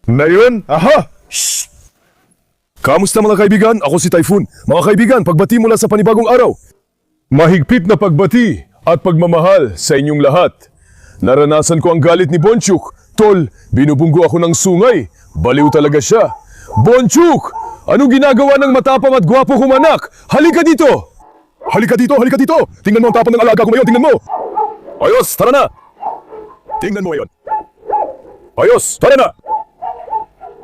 Ngayon, aha! Shh! Kamusta mga kaibigan? Ako si Typhoon. Mga kaibigan, pagbati mula sa panibagong araw. Mahigpit na pagbati at pagmamahal sa inyong lahat. Naranasan ko ang galit ni Bonchuk. Tol, binubunggo ako ng sungay. Baliw talaga siya. Bonchuk! Anong ginagawa ng matapang at gwapo kong anak? Halika dito! Halika dito, halika dito! Tingnan mo ang tapang ng alaga ko ngayon, tingnan mo! Ayos, tara na! Tingnan mo ngayon. Ayos, tara na!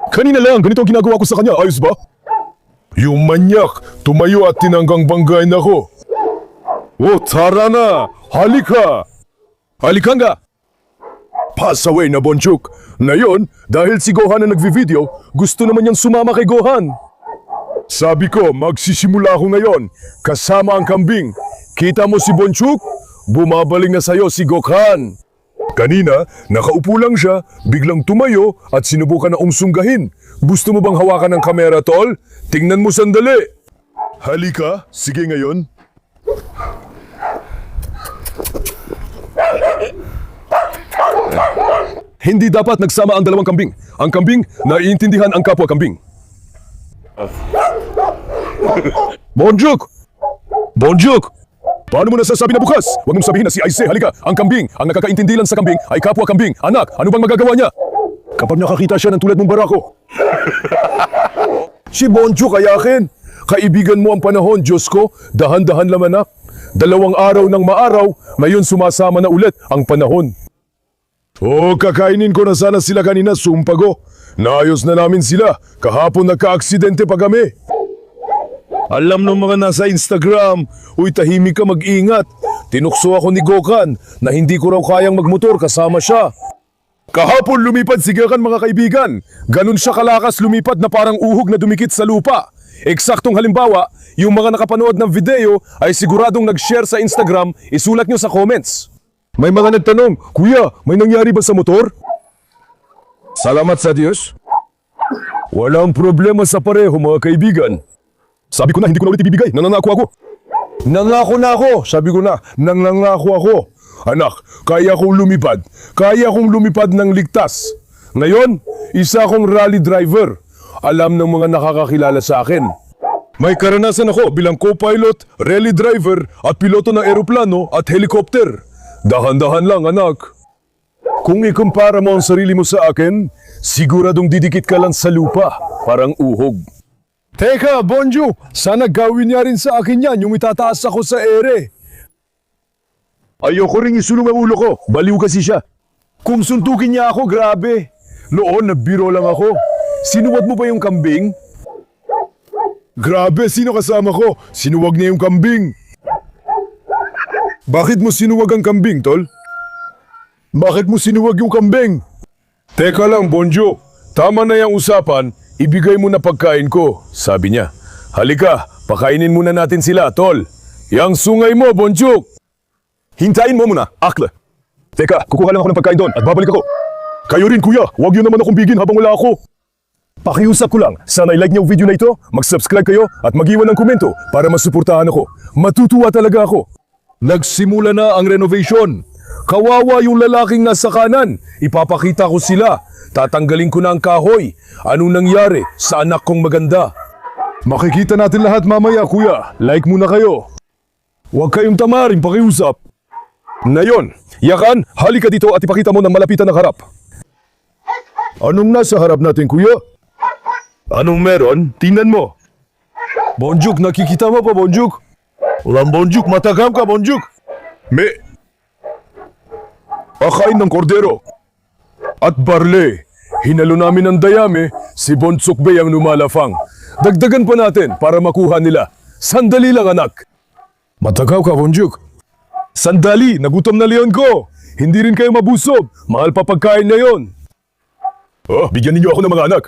Kanina lang, ganito ang ginagawa ko sa kanya, ayos ba? Yung manyak, tumayo at tinanggang banggain ako. Oh, tara na! Halika! Halika nga! Pass away na, Bonchuk. Ngayon, dahil si Gohan na nagvi-video, gusto naman niyang sumama kay Gohan. Sabi ko, magsisimula ako ngayon, kasama ang kambing. Kita mo si Bonchuk? Bumabaling na sa'yo si Gohan. Kanina, nakaupo lang siya, biglang tumayo at sinubukan na umsunggahin. Gusto mo bang hawakan ng kamera, tol? Tingnan mo sandali. Halika, sige ngayon. Hindi dapat nagsama ang dalawang kambing. Ang kambing, naiintindihan ang kapwa kambing. Bonjuk! Bonjuk! Paano mo nasasabi na bukas? Huwag mong sabihin na si Aise, halika. Ang kambing, ang nakakaintindi lang sa kambing ay kapwa kambing. Anak, ano bang magagawa niya? Kapag nakakita siya ng tulad mong barako. Si Bonjuk ay akin. Kaibigan mo ang panahon, Diyos ko. Dahan-dahan lang anak. 2 araw ng maaraw, ngayon sumasama na ulit ang panahon. Oh, kakainin ko na sana sila kanina, sumpago. Naayos na namin sila. Kahapon nagka-aksidente pa kami. Alam ng mga nasa Instagram, uy tahimik ka mag-ingat. Tinukso ako ni Gokan na hindi ko raw kayang magmotor kasama siya. Kahapon lumipad si Gokan mga kaibigan. Ganun siya kalakas lumipad na parang uhog na dumikit sa lupa. Eksaktong halimbawa, yung mga nakapanood ng video ay siguradong nag-share sa Instagram, isulat nyo sa comments. May mga nagtanong, Kuya, may nangyari ba sa motor? Salamat sa Diyos. Walang problema sa pareho mga kaibigan. Sabi ko na hindi ko na ulit ibibigay, nangangako ako. Nangako na ako, sabi ko na, nangangako ako. Anak, kaya kong lumipad. Kaya kong lumipad ng ligtas. Ngayon, isa akong rally driver. Alam ng mga nakakakilala sa akin. May karanasan ako bilang co-pilot, rally driver at piloto ng eroplano at helicopter. Dahan-dahan lang anak. Kung ikumpara mo ang sarili mo sa akin, siguradong didikit ka lang sa lupa, parang uhog. Teka, Bonju, sana gawin niya rin sa akin yan yung itataas ako sa ere. Ayoko ring isulong ang ulo ko, baliw kasi siya. Kung suntukin niya ako, grabe. Noon, nagbiro lang ako. Sinuwag mo ba yung kambing? Grabe, sino kasama ko? Sinuwag niya yung kambing. Bakit mo sinuwag ang kambing, tol? Bakit mo sinuwag yung kambing? Teka lang, Bonjo. Tama na yung usapan. Ibigay mo na pagkain ko, sabi niya. Halika, pakainin muna natin sila, tol. Yang sungay mo, Bonjo. Hintayin mo muna, akla. Teka, kukuha lang ako ng pagkain doon at babalik ako. Kayo rin, kuya. Huwag yun naman akong bigin habang wala ako. Pakiusap ko lang, sana i-like niyo ang video na ito, mag-subscribe kayo at mag-iwan ng komento para masuportahan ako. Matutuwa talaga ako. Nagsimula na ang renovation. Kawawa yung lalaking nasa kanan. Ipapakita ko sila. Tatanggalin ko na ang kahoy. Anong nangyari sa anak kong maganda? Makikita natin lahat mamaya, kuya. Like muna kayo. Huwag kayong tamarin, pakiusap. Ngayon, Yakan, halika dito at ipakita mo ng malapitan ng harap. Anong nasa harap natin, kuya? Anong meron? Tingnan mo. Bonjuk, nakikita mo pa, Bonjuk? Walang Bonjuk, matagam ka, Bonjuk. Akain ng kordero. At barle. Hinalo namin ng dayami, si Bontsuk Bey ang lumalafang. Dagdagan pa natin para makuha nila. Sandali lang, anak. Matagaw ka, Bonjuk. Sandali, nagutom na leon ko. Hindi rin kayo mabusog. Mahal pa pagkain na yon. Oh, bigyan ninyo ako ng mga anak.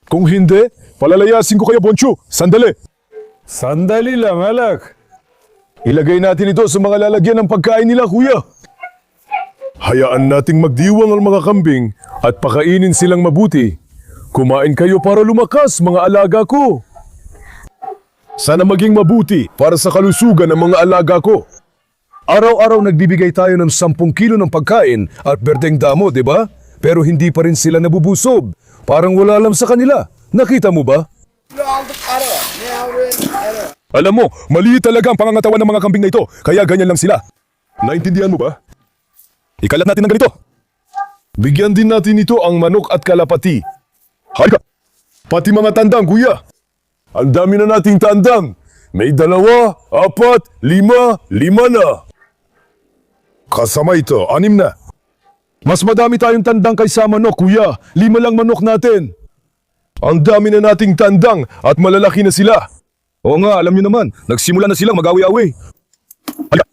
Kung hindi, palalayasin ko kayo, Bonchu. Sandali. Sandali lang, anak. Ilagay natin ito sa mga lalagyan ng pagkain nila, kuya. Hayaan nating magdiwang ang mga kambing at pakainin silang mabuti. Kumain kayo para lumakas, mga alaga ko. Sana maging mabuti para sa kalusugan ng mga alaga ko. Araw-araw nagbibigay tayo ng 10 kilo ng pagkain at berdeng damo, di ba? Pero hindi pa rin sila nabubusog. Parang wala alam sa kanila. Nakita mo ba? Alam mo, maliit talaga ang pangangatawan ng mga kambing na ito, kaya ganyan lang sila. Naintindihan mo ba? Ikalat natin ng ganito. Bigyan din natin ito ang manok at kalapati. Halika! Pati mga tandang, kuya. Ang dami na nating tandang. May 2, 4, 5 na. Kasama ito, 6 na. Mas madami tayong tandang kaysa manok, kuya. 5 lang manok natin. Ang dami na nating tandang at malalaki na sila. Oo nga, alam niyo naman, nagsimula na silang mag-away-away. Halika!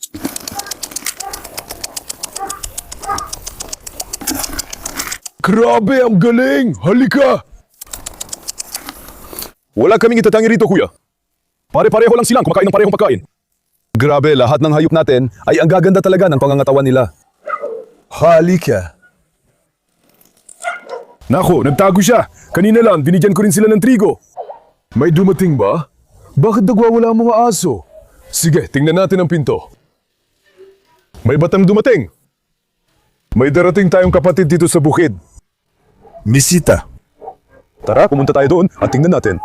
Grabe, ang galing! Halika! Wala kaming itatangi rito, kuya. Pare-pareho lang silang kumakain ng parehong pagkain. Grabe, lahat ng hayop natin ay ang gaganda talaga ng pangangatawan nila. Halika! Nako, nagtago siya. Kanina lang, binigyan ko rin sila ng trigo. May dumating ba? Bakit nagwawala ang mga aso? Sige, tingnan natin ang pinto. May batang dumating. May darating tayong kapatid dito sa bukid. Misita. Tara, pumunta tayo doon at tingnan natin.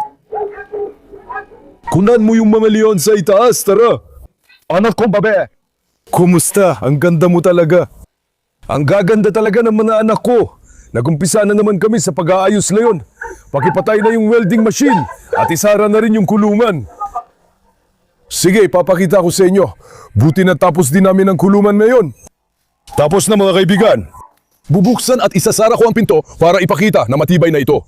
Kunan mo yung mga leon sa itaas, tara. Anak kong babe. Kumusta? Ang ganda mo talaga. Ang gaganda talaga ng mga anak ko. Nagumpisa na naman kami sa pag-aayos leon. Pakipatay na yung welding machine at isara na rin yung kulungan. Sige, papakita ko sa inyo. Buti na tapos din namin ang kulungan ngayon. Tapos na mga kaibigan. Bubuksan at isasara ko ang pinto para ipakita na matibay na ito.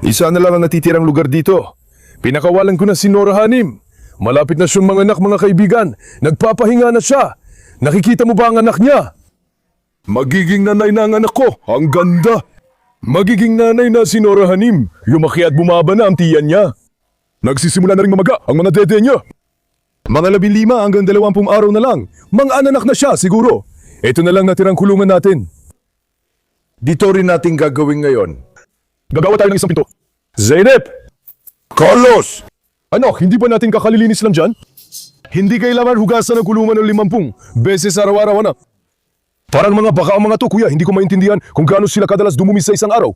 Isa na lang ang natitirang lugar dito. Pinakawalan ko na si Nora Hanim. Malapit na siyang manganak, mga kaibigan. Nagpapahinga na siya. Nakikita mo ba ang anak niya? Magiging nanay na ang anak ko. Ang ganda. Magiging nanay na si Nora Hanim. Lumaki at bumaba na ang tiyan niya. Nagsisimula na rin mamaga ang mga dede niya. Mga 15 hanggang 20 araw na lang. Mang-ananak na siya siguro. Ito na lang natirang kulungan natin. Dito rin natin gagawin ngayon. Gagawa tayo ng isang pinto. Zeynep! Carlos! Ano, hindi ba natin kakalilinis lang dyan? Hindi kailangan hugasan ng kulungan ng 50 beses araw-araw, anak. Parang mga baka ang mga to, kuya. Hindi ko maintindihan kung gaano sila kadalas dumumi sa isang araw.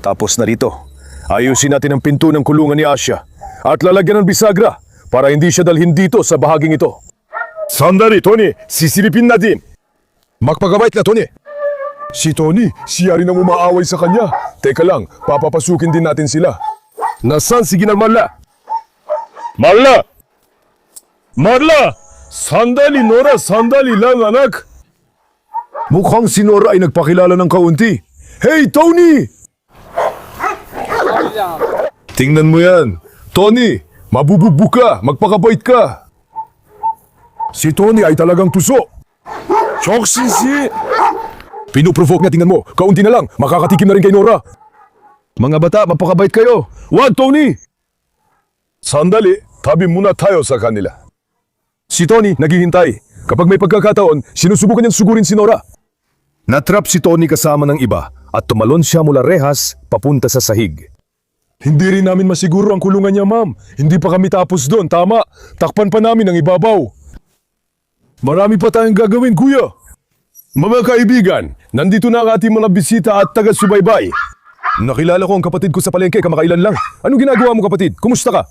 Tapos na rito. Ayusin natin ang pinto ng kulungan ni Asya. At lalagyan ng bisagra para hindi siya dalhin dito sa bahaging ito. Sandali, Tony. Sisilipin natin. Magpagabait na, Tony. Si Tony, siya rin ang umaaway sa kanya. Teka lang, papapasukin din natin sila. Nasaan si Ginang Marla? Marla! Marla! Sandali, Nora, sandali lang, anak. Mukhang si Nora ay nagpakilala ng kaunti. Hey, Tony! Tingnan mo yan. Tony, mabubugbog ka, magpakabait ka. Si Tony ay talagang tuso. Choksisi! Pinuprovoke niya, tingnan mo. Kaunti na lang, makakatikim na rin kay Nora. Mga bata, mapakabait kayo. Wag, Tony! Sandali, tabi muna tayo sa kanila. Si Tony, naghihintay. Kapag may pagkakataon, sinusubukan niyang sugurin si Nora. Natrap si Tony kasama ng iba at tumalon siya mula rehas papunta sa sahig. Hindi rin namin masiguro ang kulungan niya, ma'am. Hindi pa kami tapos doon, tama. Takpan pa namin ang ibabaw. Marami pa tayong gagawin, kuya. Mga kaibigan, nandito na ang ating mga bisita at taga-subaybay. Nakilala ko ang kapatid ko sa palengke kamakailan lang. Anong ginagawa mo, kapatid? Kumusta ka?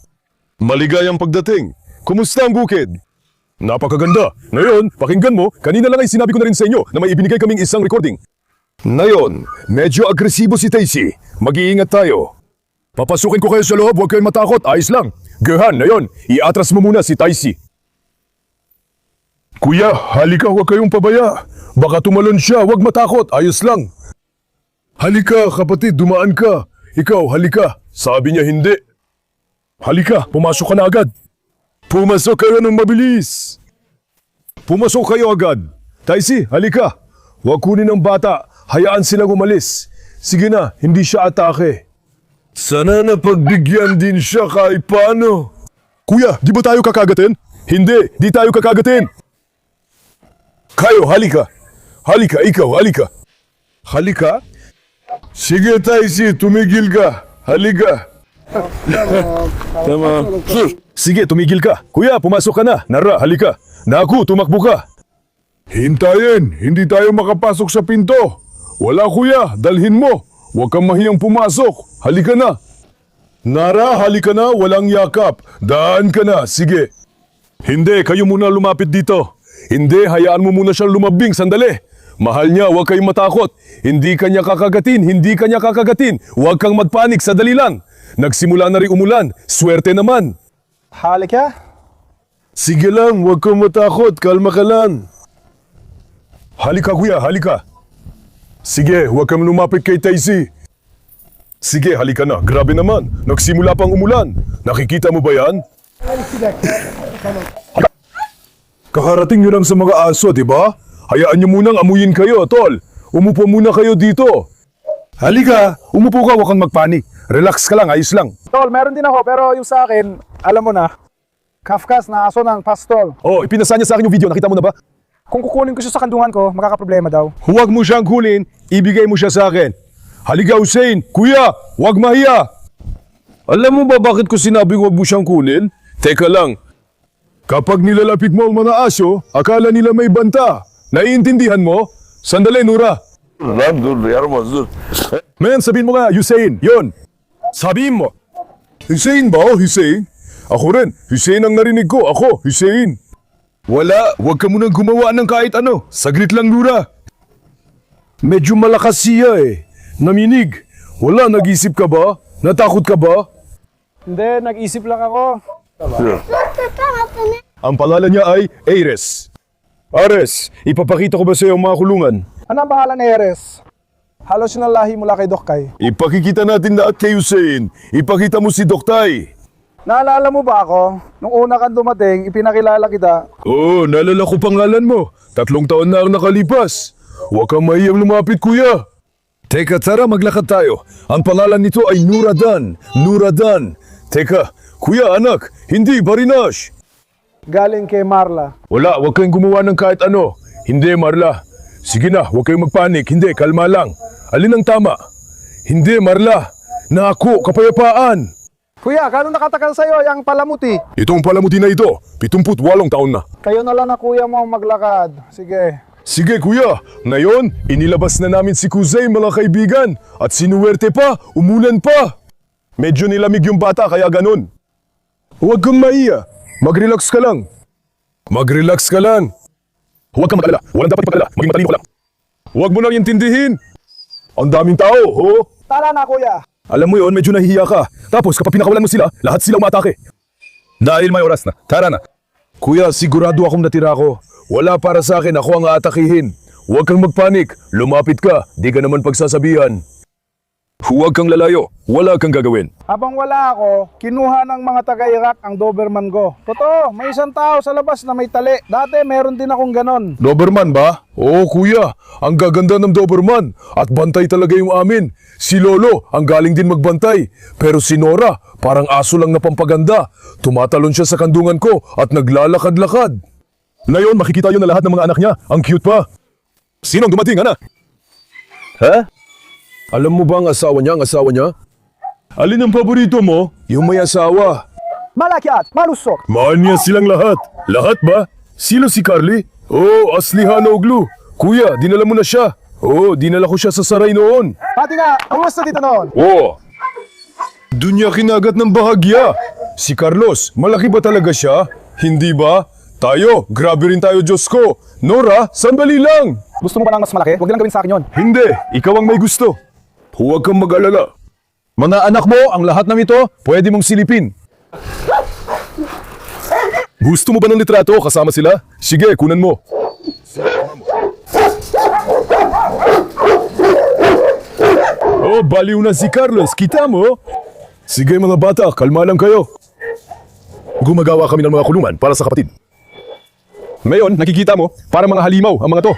Maligayang pagdating. Kumusta ang bukid? Napakaganda. Ngayon, pakinggan mo, kanina lang ay sinabi ko na rin sa inyo na may ibinigay kaming isang recording. Ngayon, medyo agresibo si Tacy. Mag-iingat tayo. Papasukin ko kayo sa loob, huwag kayong matakot, ayos lang. Gehan, ngayon, iatras mo muna si Tacy. Kuya, halika, huwag kayong pabaya. Baka tumalon siya, huwag matakot, ayos lang. Halika, kapatid, dumaan ka. Ikaw, halika. Sabi niya hindi. Halika, pumasok ka na agad. Pumasok kayo ng mabilis. Pumasok kayo agad. Taisi, halika. Huwag kunin ang bata. Hayaan silang umalis. Sige na, hindi siya atake. Sana napagbigyan din siya kahit paano. Kuya, di ba tayo kakagatin? Hindi, di tayo kakagatin. Kayo, halika. Halika, ikaw, halika. Halika? Sige, Taisi, tumigil ka. Halika. Tama. Sige, tumigil ka. Kuya, pumasok ka na. Nara, halika. Naku, tumakbo ka. Hintayin, hindi tayo makapasok sa pinto. Wala, kuya, dalhin mo. Huwag kang mahiyang pumasok. Halika na. Nara, halika na. Walang yakap. Daan ka na. Sige. Hindi, kayo muna lumapit dito. Hindi, hayaan mo muna siyang lumabing. Sandali. Mahal niya, huwag kayong matakot. Hindi kanya kakagatin. Hindi kanya kakagatin. Huwag kang magpanik. Sadali lang. Nagsimula na rin umulan. Swerte naman. Halika. Sige lang, huwag kang matakot. Kalma ka lang. Halika kuya, halika. Sige, huwag kang lumapit kay Daisy. Sige, halika na. Grabe naman. Nagsimula pang umulan. Nakikita mo ba yan? Kaharating nyo lang sa mga aso, di ba? Hayaan nyo munang amuyin kayo, tol. Umupo muna kayo dito. Halika, umupo ka, huwag kang magpanik. Relax ka lang, ayos lang. Tol, meron din ako pero yung sa akin, alam mo na, Kafkas na aso ng pastol. Oh, ipinasa niya sa akin yung video. Nakita mo na ba? Kung kukunin ko siya sa kandungan ko, makakaproblema daw. Huwag mo siyang kulin, ibigay mo siya sa akin. Halika Hussein, kuya, huwag mahiya. Alam mo ba bakit ko sinabing huwag mo siyang kunin? Teka lang, kapag nilalapit mo ang mga aso, akala nila may banta. Naiintindihan mo? Sandali, Nura. Lan dur yarma dur. Men, sabihin mo nga, Hussein, yon. Sabihin mo. Hussein ba? Oh, Hussein? Ako rin, Hussein ang narinig ko. Ako, Hussein. Wala, huwag ka munang gumawa ng kahit ano. Saglit lang, Nura. Medyo malakas siya eh. Naminig. Wala, nag-isip ka ba? Natakot ka ba? Hindi, nag-isip lang ako. Ang pangalan niya ay Ares. Ares, ipapakita ko ba sa iyo ang mga kulungan? Ano ang pangalan ni Eres? Halos yun ang lahi mula kay Dokkay. Ipakikita natin lahat kay Hussein. Ipakita mo si Doktay. Naalala mo ba ako? Nung una kang dumating, ipinakilala kita. Oo, naalala ko pangalan mo. 3 taon na ang nakalipas. Huwag kang mahiyang lumapit, kuya. Teka, tara, maglakad tayo. Ang pangalan nito ay Nuradan. Nuradan. Teka, kuya, anak, hindi Barinash. Galing kay Marla. Wala, huwag kayong gumawa ng kahit ano. Hindi, Marla. Sige na, huwag kayong magpanik. Hindi, kalma lang. Alin ang tama? Hindi, Marla. Na ako, kapayapaan. Kuya, gano'ng nakatagal sa'yo yung palamuti? Itong palamuti na ito, 78 taon na. Kayo na lang na kuya mo ang maglakad. Sige. Sige kuya, ngayon, inilabas na namin si Kuzay mga kaibigan. At sinuwerte pa, umulan pa. Medyo nilamig yung bata kaya ganun. Huwag kang maiya, mag-relax ka lang. Mag-relax ka lang. Huwag kang mag-alala, walang dapat pag-alala, maging matalino ka lang. Huwag mo nang intindihin. Ang daming tao, ho? Tara na kuya. Alam mo yon, medyo nahihiya ka. Tapos kapag pinakawalan mo sila, lahat sila umatake. Dahil may oras na, tara na. Kuya, sigurado akong natira ko. Wala para sa akin, ako ang aatakihin. Huwag kang magpanik, lumapit ka, di ka naman pagsasabihan. Huwag kang lalayo, wala kang gagawin. Habang wala ako, kinuha ng mga taga-Iraq ang Doberman ko. Totoo, may isang tao sa labas na may tali. Dati meron din akong ganon. Doberman ba? Oo kuya, ang gaganda ng Doberman. At bantay talaga yung amin. Si Lolo, ang galing din magbantay. Pero si Nora, parang aso lang na pampaganda. Tumatalon siya sa kandungan ko at naglalakad-lakad. Ngayon, makikita yun na lahat ng mga anak niya. Ang cute pa. Sinong dumating, anak? Ha? Alam mo ba ang asawa niya? Alin ang paborito mo? Yung may asawa. Malakyat, malusok. Mahal niya silang lahat. Lahat ba? Sino si Carly? Oh, Aslihan Oglu. Kuya, dinala mo na siya. Oh, dinala ko siya sa saray noon. Pati nga, kumusta dito noon? Oh, doon niya kinagat ng bahagya. Si Carlos, malaki ba talaga siya? Hindi ba? Tayo, grabe rin tayo, Diyos ko. Nora, sandali lang. Gusto mo ba ng mas malaki? Huwag lang gawin sa akin yon. Hindi, ikaw ang may gusto. Huwag kang mag-alala. Mga anak mo, ang lahat ng ito, pwede mong silipin. Gusto mo ba ng litrato kasama sila? Sige, kunan mo. Oh, baliw na si Carlos. Kita mo? Sige mga bata, kalma lang kayo. Gumagawa kami ng mga kulungan para sa kapatid. Ngayon, nakikita mo, para mga halimaw ang mga to.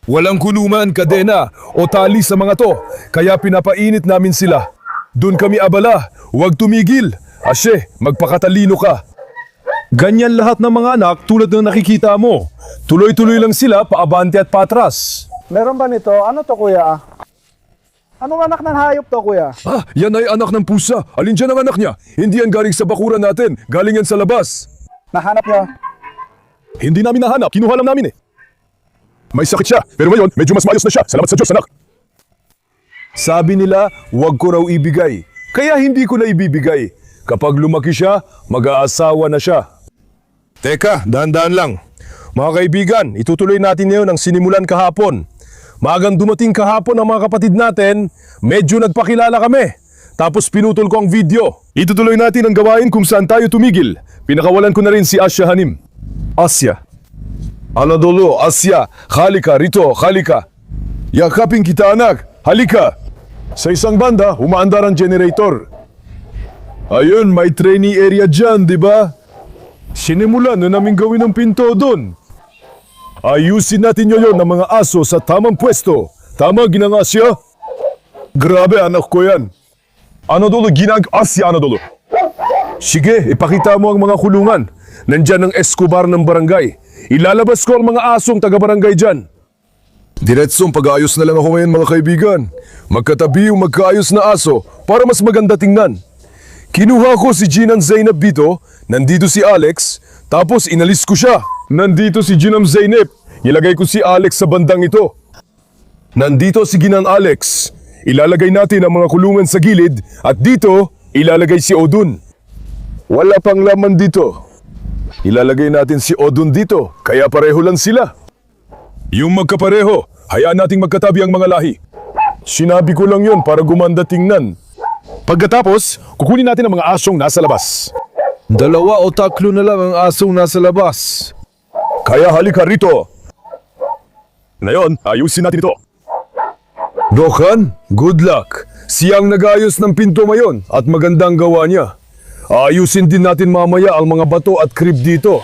Walang kulungan, kadena, o tali sa mga to, kaya pinapainit namin sila. Doon kami abala, huwag tumigil. Asye, magpakatalino ka. Ganyan lahat ng mga anak tulad ng nakikita mo. Tuloy-tuloy lang sila paabante at patras. Meron ba nito? Ano to kuya? Anong anak ng hayop to kuya? Ah, yan ay anak ng pusa. Alin dyan ang anak niya? Hindi yan galing sa bakuran natin. Galing yan sa labas. Nahanap niya. Hindi namin nahanap. Kinuha lang namin eh. May sakit siya. Pero ngayon, medyo mas maayos na siya. Salamat sa Diyos, anak. Sabi nila, huwag ko raw ibigay. Kaya hindi ko na ibibigay. Kapag lumaki siya, mag-aasawa na siya. Teka, dahan-dahan lang. Mga kaibigan, itutuloy natin ngayon ang sinimulan kahapon. Maagang dumating kahapon ang mga kapatid natin, medyo nagpakilala kami. Tapos pinutol ko ang video. Itutuloy natin ang gawain kung saan tayo tumigil. Pinakawalan ko na rin si Asya Hanim. Asya. Anadolu, Asya, halika rito, halika. Yakapin kita anak, halika. Sa isang banda, umaandar ang generator. Ayun, may trainee area dyan, di ba? Sinimulan na namin gawin ang pinto doon. Ayusin natin yun ng mga aso sa tamang pwesto. Tama, Ginang Asya? Grabe, anak ko yan. Anadolu, Ginang Asya, Anadolu. Sige, ipakita mo ang mga kulungan. Nandyan ang Escobar ng barangay. Ilalabas ko ang mga asong taga-barangay dyan. Diretsong pag-aayos na lang ako ngayon mga kaibigan. Magkatabi yung magkaayos na aso para mas maganda tingnan. Kinuha ko si Jinan Zainab dito, nandito si Alex, tapos inalis ko siya. Nandito si Jinam Zainab, ilagay ko si Alex sa bandang ito. Nandito si Ginang Alex, ilalagay natin ang mga kulungan sa gilid at dito ilalagay si Odun. Wala pang laman dito. Ilalagay natin si Odun dito, kaya pareho lang sila. Yung magkapareho, hayaan nating magkatabi ang mga lahi. Sinabi ko lang yun para gumanda tingnan. Pagkatapos, kukunin natin ang mga asong nasa labas. 2 o 3 na lang ang asong nasa labas. Kaya halika rito. Ngayon, ayusin natin ito. Dokhan, good luck. Siyang nag-ayos ng pinto ngayon at magandang gawa niya. Ayusin din natin mamaya ang mga bato at krib dito.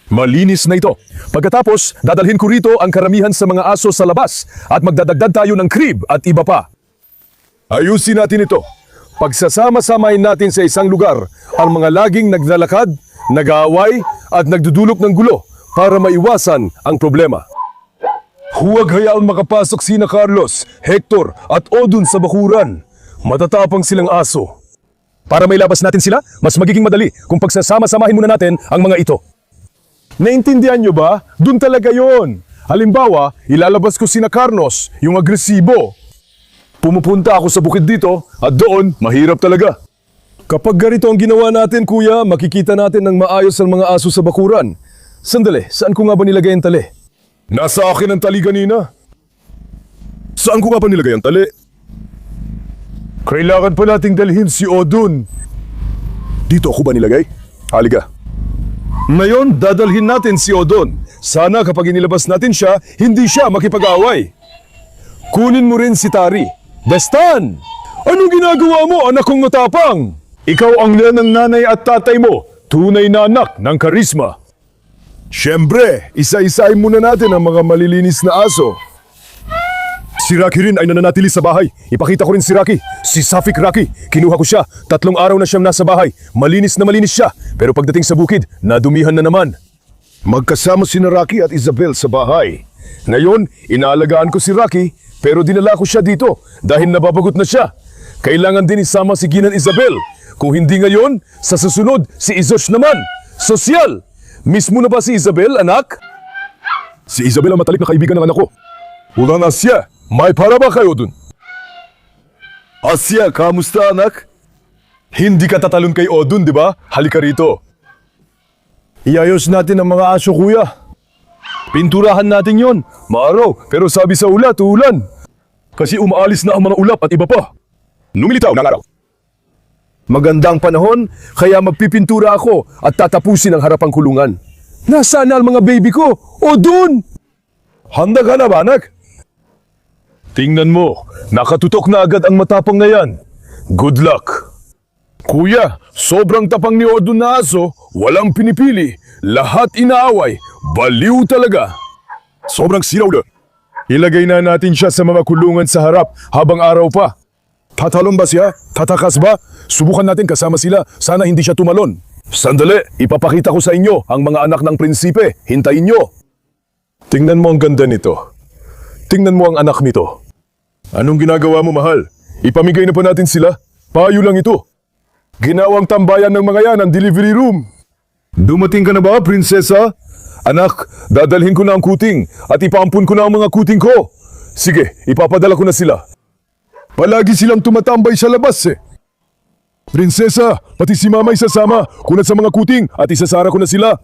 Malinis na ito. Pagkatapos, dadalhin ko rito ang karamihan sa mga aso sa labas at magdadagdag tayo ng crib at iba pa. Ayusin natin ito. Pagsasama-samahin natin sa isang lugar ang mga laging naglalakad, nag-aaway at nagdudulot ng gulo para maiwasan ang problema. Huwag hayaang makapasok sina Carlos, Hector at Odun sa bakuran. Matatapang silang aso. Para mailabas natin sila, mas magiging madali kung pagsasama-samahin muna natin ang mga ito. Naintindihan nyo ba? Doon talaga yon. Halimbawa, ilalabas ko sina Carlos, yung agresibo. Pumupunta ako sa bukid dito at doon, mahirap talaga. Kapag ganito ang ginawa natin, kuya, makikita natin ng maayos ang mga aso sa bakuran. Sandali, saan ko nga ba nilagay ang tali? Nasa akin ang tali kanina. Saan ko nga ba nilagay ang tali? Kailangan pa nating dalhin si Odun. Dito ako ba nilagay? Halika. Ngayon, dadalhin natin si Odun. Sana kapag inilabas natin siya, hindi siya makipag-away. Kunin mo rin si Tari. Destan! Anong ginagawa mo, anak kong matapang? Ikaw ang ng nanay at tatay mo, tunay na anak ng karisma. Siyempre, isa-isahin muna natin ang mga malilinis na aso. Si Rocky rin ay nananatili sa bahay. Ipakita ko rin si Rocky. Si Safik Rocky. Kinuha ko siya. 3 araw na siyang nasa bahay. Malinis na malinis siya. Pero pagdating sa bukid, nadumihan na naman. Magkasama si Rocky at Isabel sa bahay. Ngayon, inaalagaan ko si Rocky, pero dinala ko siya dito dahil nababagot na siya. Kailangan din isama si Ginan Isabel. Kung hindi ngayon, sa susunod, si Izosh naman. Sosyal! Miss mo na ba si Isabel, anak? Si Isabel ang matalik na kaibigan ng anak ko. Ulan Asya, may para ba kayo dun? Asya, kamusta anak? Hindi ka tatalon kay Odun, di ba? Halika rito. Iayos natin ang mga aso, kuya. Pinturahan natin yon. Maaraw, pero sabi sa ulat, ulan. Kasi umaalis na ang mga ulap at iba pa. Lumilitaw ng araw. Magandang panahon, kaya magpipintura ako at tatapusin ang harapang kulungan. Nasaan na ang mga baby ko? Odun! Handa ka na ba, anak? Tingnan mo, nakatutok na agad ang matapang na yan. Good luck. Kuya, sobrang tapang ni Odun na aso, walang pinipili, lahat inaaway, baliw talaga. Sobrang siraw na. Ilagay na natin siya sa mga kulungan sa harap habang araw pa. Tatalon ba siya? Tatakas ba? Subukan natin kasama sila, sana hindi siya tumalon. Sandali, ipapakita ko sa inyo ang mga anak ng prinsipe, hintayin nyo. Tingnan mo ang ganda nito. Tingnan mo ang anak nito. Anong ginagawa mo, mahal? Ipamigay na pa natin sila. Payo lang ito. Ginawang tambayan ng mga yan ang delivery room. Dumating ka na ba, prinsesa? Anak, dadalhin ko na ang kuting at ipaampun ko na ang mga kuting ko. Sige, ipapadala ko na sila. Palagi silang tumatambay sa labas eh. Prinsesa, pati si Mama isasama. Kunat sa mga kuting at isasara ko na sila.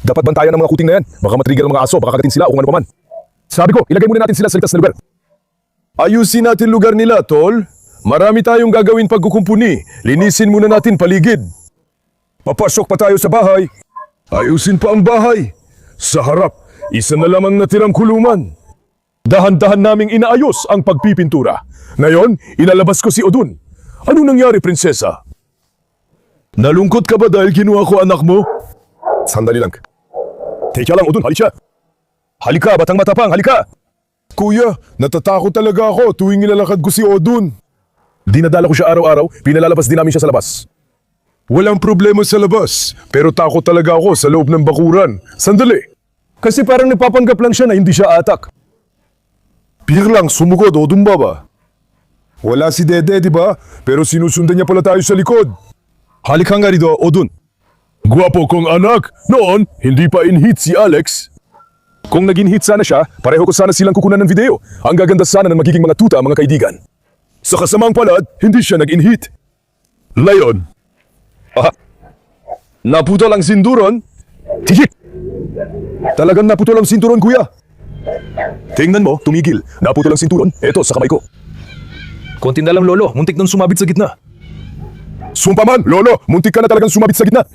Dapat bantayan ng mga kuting na yan. Baka matrigger ang mga aso, baka kagatin sila o kung ano paman. Sabi ko, ilagay muna natin sila sa ligtas na lugar. Ayusin natin lugar nila, tol. Marami tayong gagawin pagkukumpuni. Linisin muna natin paligid. Papasok pa tayo sa bahay. Ayusin pa ang bahay. Sa harap, isa na lamang natirang kulungan. Dahan-dahan naming inaayos ang pagpipintura. Ngayon, inalabas ko si Odun. Anong nangyari, prinsesa? Nalungkot ka ba dahil kinuha ko anak mo? Sandali lang. Teka lang, Odun, halika. Halika, batang matapang, halika! Kuya, natatakot talaga ako tuwing nilalakad ko si Odun. Dinadala ko siya araw-araw, pinalalabas din namin siya sa labas. Walang problema sa labas, pero takot talaga ako sa loob ng bakuran. Sandali. Kasi parang nagpapanggap lang siya na hindi siya atak. Biglang sumugod, Odun baba. Wala si Dede, di ba? Pero sinusundan niya pala tayo sa likod. Halika nga rito, Odun. Gwapo kong anak. Noon, hindi pa in-hit si Alex. Kung naging hit sana siya, pareho ko sana silang kukunan ng video. Ang gaganda sana ng magiging mga tuta, mga kaibigan. Sa kasamang palad, hindi siya nag-in-hit. Layon. Aha. Naputol ang sinduron. Tigit! Talagang naputol ang sinturon, kuya. Tingnan mo, tumigil. Naputol ang sinturon. Eto, sa kamay ko. Konti na lang, Lolo. Muntik nang sumabit sa gitna. Sumpa man, Lolo! Muntik ka na talagang sumabit sa gitna.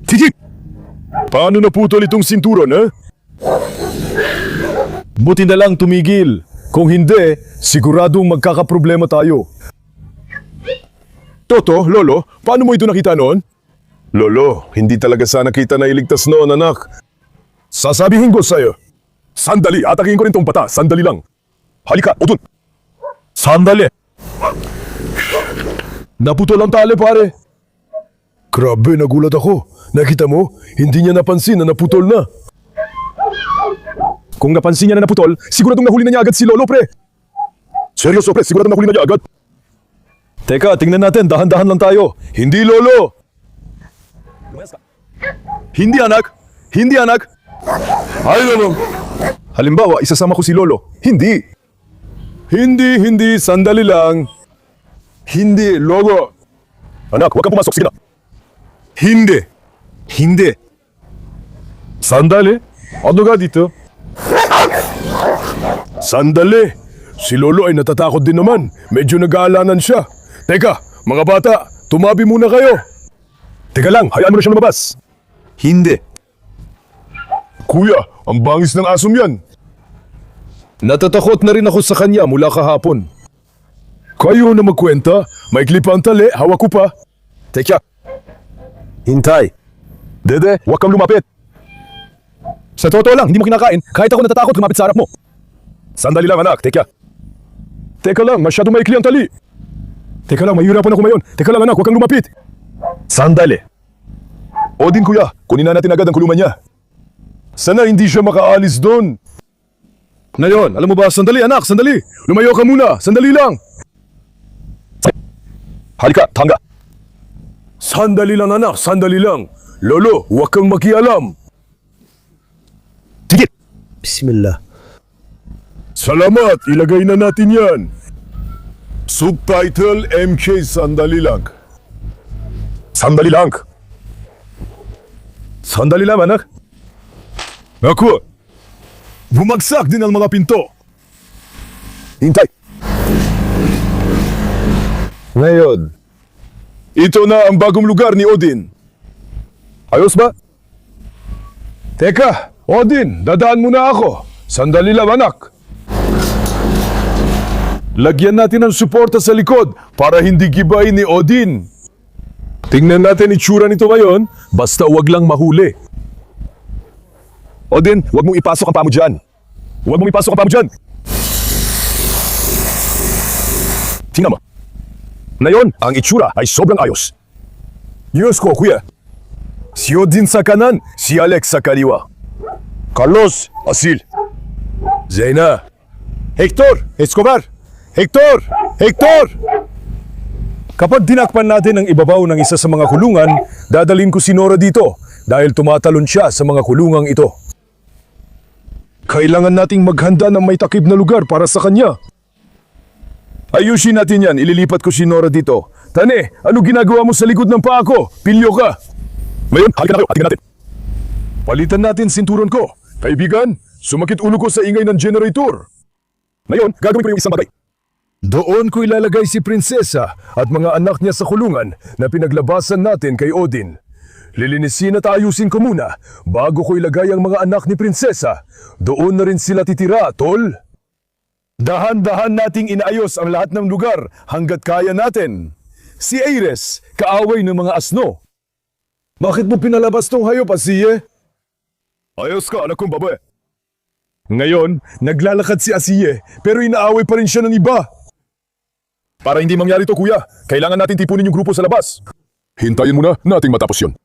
Tigit! Paano naputol itong sinturon, ha? Buti na lang tumigil. Kung hindi, siguradong magkakaproblema tayo. Toto, Lolo, paano mo ito nakita noon? Lolo, hindi talaga sana kita na iligtas noon, anak. Sasabihin ko sa'yo. Sandali, atakin ko rin tong pata. Sandali lang. Halika, Odun. Sandali. Naputol ang tali, pare. Grabe, nagulat ako. Nakita mo, hindi niya napansin na naputol na. Kung napansin niya na naputol, siguradong nahuli na niya agad si Lolo, pre. Seryoso, pre, siguradong nahuli na niya agad. Teka, tingnan natin, dahan-dahan lang tayo. Hindi, Lolo. Hindi, anak. Hindi, anak. Ay, Lolo. Halimbawa, isasama ko si Lolo. Hindi. Hindi, sandali lang. Hindi, Lolo. Anak, huwag kang pumasok, sige na. Hindi. Sandali. Ano ka dito? Sandali. Si Lolo ay natatakot din naman. Medyo nag-aalanan siya. Teka, mga bata, tumabi muna kayo. Teka lang, hayaan mo na siyang lumabas. Hindi. Kuya, ang bangis ng asom yan. Natatakot na rin ako sa kanya mula kahapon. Kayo na magkwenta, may klipa ang tali, hawak ko pa. Teka. Hintay. Dede, huwag kang lumapit. Sa totoo lang, hindi mo kinakain, kahit ako natatakot lumapit sa harap mo. Sandali lang, anak, teka. Teka lang, masyado maikli ang tali. Teka lang, mahihirapan ako ngayon. Teka lang, anak, huwag kang lumapit. Sandali. Odin, kuya, kunin na natin agad ang kulungan niya. Sana hindi siya makaalis doon. Ngayon, alam mo ba, sandali anak, sandali. Lumayo ka muna, sandali lang. Halika, tangga. Sandali lang anak, sandali lang. Lolo, huwag kang makialam. Tigit! Bismillah. Salamat, ilagay na natin yan. Subtitle MK sandali lang. Sandali lang. Sandali lang anak. Ako. Bumagsak din ang mga pinto. Hintay. Ngayon, ito na ang bagong lugar ni Odin. Ayos ba? Teka, Odin, dadaan muna ako. Sandali lang, anak. Lagyan natin ng suporta sa likod para hindi gibain ni Odin. Tingnan natin itsura nito ngayon, basta wag lang mahuli. Odin, wag mong ipasok ang pamo dyan. Huwag mong ipasok ang pamo dyan. Tingnan mo. Ngayon, ang itsura ay sobrang ayos. Diyos ko, kuya. Si Odin sa kanan, si Alex sa kaliwa. Carlos, Asil. Zeyna. Hector, Escobar. Hector! Kapag dinakpan natin ang ibabaw ng isa sa mga kulungan, dadalhin ko si Nora dito dahil tumatalon siya sa mga kulungang ito. Kailangan nating maghanda ng may takip na lugar para sa kanya. Ayusin natin yan. Ililipat ko si Nora dito. Tane, ano ginagawa mo sa likod ng paa ko? Pilyo ka. Ngayon, halika na kayo. Atingnan natin. Palitan natin sinturon ko. Kaibigan, sumakit ulo ko sa ingay ng generator. Ngayon, gagawin ko yung isang bagay. Doon ko ilalagay si Prinsesa at mga anak niya sa kulungan na pinaglabasan natin kay Odin. Lilinisin at ayusin ko muna bago ko ilagay ang mga anak ni Prinsesa. Doon na rin sila titira, tol. Dahan-dahan nating inaayos ang lahat ng lugar hanggat kaya natin. Si Ares, kaaway ng mga asno. Bakit mo pinalabas tong hayop, Asiye? Ayos ka, anak kong babae. Ngayon, naglalakad si Asiye, pero inaaway pa rin siya ng iba. Para hindi mangyari to, kuya, kailangan natin tipunin yung grupo sa labas. Hintayin mo na nating matapos yun.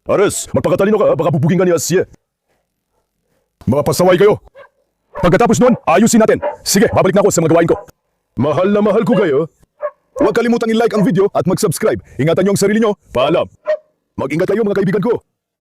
Ares, magpakatalino ka, baka pupugin ka ni Asiye. Mapasaway kayo. Pagkatapos nun, ayusin natin. Sige, babalik na ako sa mga gawain ko. Mahal na mahal ko kayo. Huwag kalimutang i-like ang video at mag-subscribe. Ingatan niyo ang sarili niyo. Paalam. Mag-ingat kayo mga kaibigan ko.